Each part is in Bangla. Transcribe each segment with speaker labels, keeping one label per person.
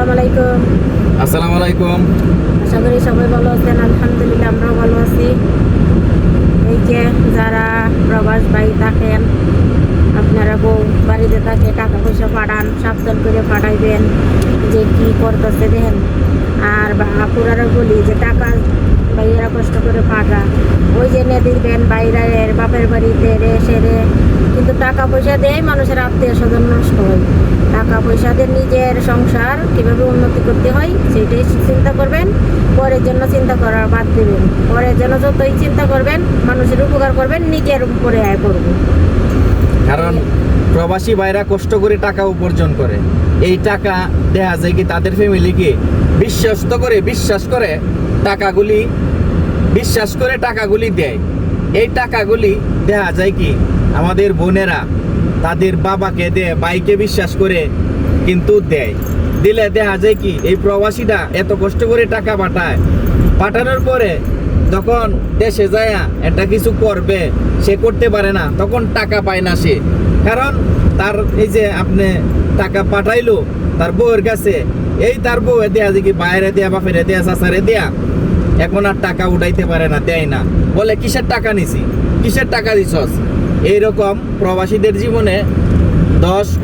Speaker 1: আসসালামু আলাইকুম।
Speaker 2: আসসালামু আলাইকুম।
Speaker 1: আশা করি সবাই ভালো আছেন। আলহামদুলিল্লাহ আমরাও ভালো আছি। এই যে যারা প্রবাস ভাই থাকেন, আপনারা বউ বাড়িতে থাকে টাকা পয়সা পাঠান, সাবধান করে পাঠাইবেন যে কি করতেছে দেখেন। আর আপুরারা বলি যে টাকা ভাইয়েরা কষ্ট করে পাঠা, ওই যে এনে দিবেন বাইরের বাপের বাড়িতে রে সেরে, কিন্তু টাকা পয়সা দেয় মানুষের আত্মীয় স্বজন নষ্ট হয়। টাকা পয়সা দিয়ে নিজের সংসার কীভাবে উন্নতি করতে হয় সেইটাই চিন্তা করবেন। পরের জন্য চিন্তা করার বাদ দেবেন। পরের জন্য যতই চিন্তা করবেন, মানুষের উপকার করবেন, নিজের উপরে আয় করবেন।
Speaker 2: কারণ প্রবাসী ভাইরা কষ্ট করে টাকা উপার্জন করে, এই টাকা দেখা যায় কি তাদের ফ্যামিলিকে বিশ্বাস করে টাকাগুলি দেয়। এই টাকাগুলি দেখা যায় কি আমাদের বোনেরা তাদের বাবাকে দেয়, ভাইকে বিশ্বাস করে কিন্তু দিলে দেখা যায় কি এই প্রবাসীটা এত কষ্ট করে টাকা পাঠানোর পরে যখন দেশে যায় একটা কিছু করবে, সে করতে পারে না, তখন টাকা পায় না সে। কারণ তার এই যে আপনি টাকা পাঠাইলো তার বউয়ের কাছে, এই তার বউ দেয়া যে কি বাইরে দেয়া, বাপেরে দেয়া, চাচারে দেয়া, এখন আর টাকা উঠাইতে পারে না, দেয় না, বলে কিসের টাকা নিছি, কিসের টাকা দিছস। এইরকম প্রবাসীদের জীবনে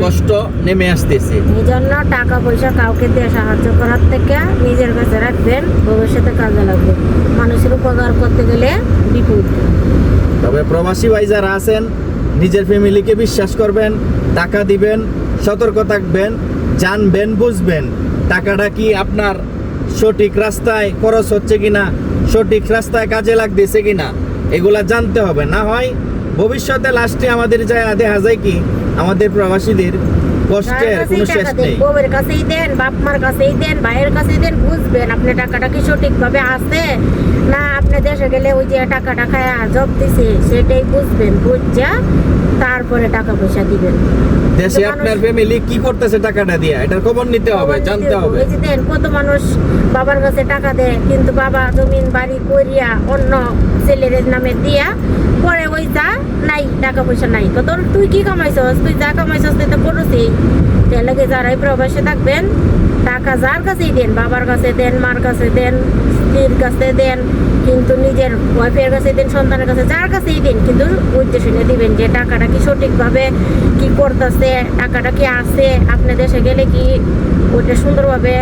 Speaker 2: কষ্ট নেমে আসতেছে।
Speaker 1: এই জন্য টাকা পয়সা কাউকে দিয়ে সাহায্য করার থেকে নিজের কাছে রাখবেন, ভবিষ্যতে কাজে লাগবে। মানুষের উপকার করতে গেলে বিপদ।
Speaker 2: তবে প্রবাসী ভাই যারা আছেন, নিজের ফ্যামিলিকে বিশ্বাস করবেন, টাকা দিবেন, সতর্ক থাকবেন, জানবেন, বুঝবেন টাকাটা কি আপনার সঠিক রাস্তায় খরচ হচ্ছে কিনা, সঠিক রাস্তায় কাজে লাগতেছে কিনা, এগুলা জানতে হবে। না হয় ভবিষ্যতে লাস্টে আমাদের দেখা যায় কি আমাদের প্রবাসীদের কষ্টের কোনো শেষ নেই।
Speaker 1: বউয়ের কাছেই দেন, বাপ মার কাছেই দেন, ভাইয়ের কাছেই দেন, বুঝবেন আপনি টাকাটা কি সঠিকভাবে আছে না। আপনি দেশে গেলে ওই যে টাকাটা খায় জব দিছে সেটাই বুঝবেন, বুঝা তারপরে টাকা পয়সা দিবেন।
Speaker 2: দেশে আপনার ফ্যামিলি কি করতেছে টাকাটা দিয়ে, এটার খবর নিতে হবে, জানতে হবে।
Speaker 1: এই যে দেন কত মানুষ বাবার কাছে টাকা দেয়, কিন্তু বাবা জমিন বাড়ি করিয়া অন্য ছেলেদের নামে দিয়া পরে ওই যা নাই, টাকা পয়সা নাই। তো তোর তুই কি কামাইছস, তুই যা কামাইছস তুই তো করছি। তার লাগে যারাই প্রবাসে থাকবেন, টাকা যার কাছেই দেন, বাবার কাছে দেন, মার কাছে দেন, স্ত্রীর কাছে দেন, কিন্তু নিজের ওয়াইফের কাছে দেন, সন্তানের কাছে, যার কাছেই দেন, কিন্তু উদ্দেশ্য নিয়ে দিবেন যে টাকাটা কি সঠিকভাবে কি করতেছে, টাকাটা কি আছে, আপনি দেশে গেলে কি ওইটা সুন্দরভাবে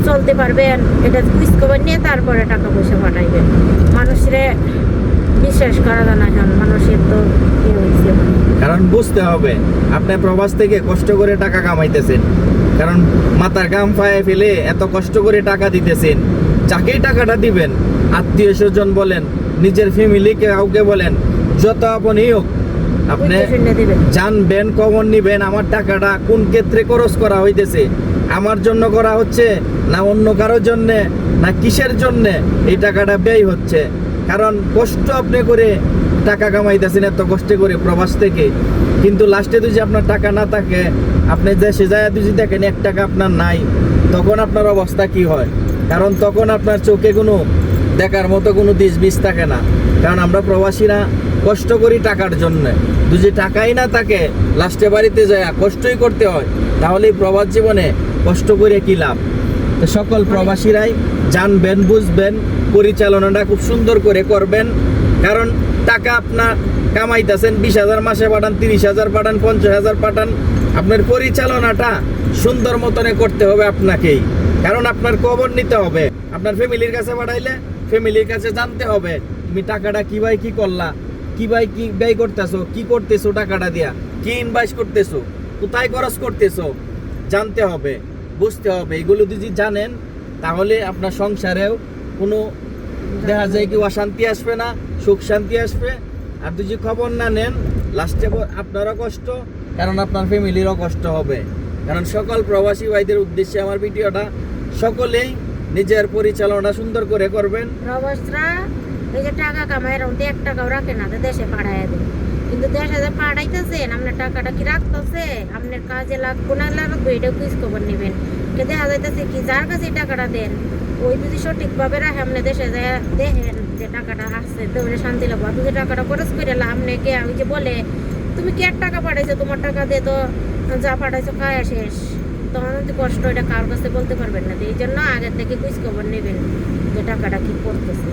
Speaker 1: চলতে পারবেন, এটা বুঝ খবর নিয়ে তারপরে টাকা পয়সা পাঠাইবেন। মানুষের বিশ্বাস করা যায় না, এখন মানুষের তো কি হয়েছে।
Speaker 2: কারণ বুঝতে হবে আপনি প্রবাস থেকে কষ্ট করে টাকা কামাইতেছেন, কারণ মাথার ঘাম পায়ে ফেলে এত কষ্ট করে টাকা দিতেছেন। যাকেই টাকাটা দিবেন, আত্মীয় স্বজন বলেন, নিজের ফ্যামিলিকে কাউকে বলেন, যত আপনই হোক, আপনি জানবেন, খবর নিবেন আমার টাকাটা কোন ক্ষেত্রে খরচ করা হইতেছে, আমার জন্য করা হচ্ছে না অন্য কারোর জন্যে, না কিসের জন্যে এই টাকাটা ব্যয় হচ্ছে। কারণ কষ্ট আপনি করে টাকা কামাইতেছেন এত কষ্ট করে প্রবাস থেকে, কিন্তু লাস্টে যদি আপনার টাকা না থাকে, আপনি দেশে যায় যদি দেখেন 1 টাকা আপনার নাই, তখন আপনার অবস্থা কি হয়। কারণ তখন আপনার চোখে কোনো দেখার মতো কোনো দিশ থাকে না। কারণ আমরা প্রবাসীরা কষ্ট করি টাকার জন্য, যদি টাকাই না থাকে লাস্টে বাড়িতে যায় কষ্টই করতে হয়, তাহলে প্রবাস জীবনে কষ্ট করে কি লাভ। তো সকল প্রবাসীরাই জানবেন, বুঝবেন, পরিচালনাটা খুব সুন্দর করে করবেন। কারণ টাকা আপনার কামাইতেছেন, 20,000 মাসে পাঠান, 30,000 পাঠান, 50,000 পাঠান, আপনার পরিচালনাটা সুন্দর মতনে করতে হবে আপনাকেই। কারণ আপনার খবর নিতে হবে, আপনার ফ্যামিলির কাছে পাঠাইলে ফ্যামিলির কাছে জানতে হবে তুমি টাকাটা কিভাবে কি করলা, কিভাবে কি ব্যয় করতেছো, কি করতেছো, টাকাটা দিয়া কি ইনভেস্ট করতেছো, কোথায় খরচ করতেছো, জানতে হবে, বুঝতে হবে। এগুলো যদি জানেন তাহলে আপনার সংসারেও কোনো দেখা যায় কি অশান্তি আসবে না, সুখ শান্তি আসবে। আর যদি খবর না নেন, লাস্টে আপনারও কষ্ট, কারণ আপনার ফ্যামিলিরও কষ্ট হবে। কারণ সকল প্রবাসী ভাইদের উদ্দেশ্যে আমার ভিডিওটা, সকলেই নিজের পরিচালনা সুন্দর করে করবেন।
Speaker 1: প্রবাসরা এই যে টাকা কামায় 1 টাকাও রাখে না, দেশে পাঠায় দেয়। কিন্তু দেশে যে পাঠাইতেছেন, আপনার টাকাটা কি রাখতেছে, আপনার কাজে লাগবো না লাগবে, এটা কুইজ খবর নেবেন। দেখা যাইতেছে কি যার কাছে টাকাটা দেন, ওই যদি সঠিকভাবে রাখে, আপনি দেশে যায় দেখেন যে টাকাটা আসছে, তো শান্তি লাগবে। তুমি টাকাটা খরচ করে আপনাকে ওই যে বলে তুমি কি 1 টাকা পাঠাইছো, তোমার টাকা দিয়ে তো যা পাঠাইছো খায় শেষ, তখন যদি কষ্ট এটা কার কাছে বলতে পারবেন না, তো এই জন্য আগের থেকে খোঁজ খবর নেবেন যে টাকাটা কি করতেছে।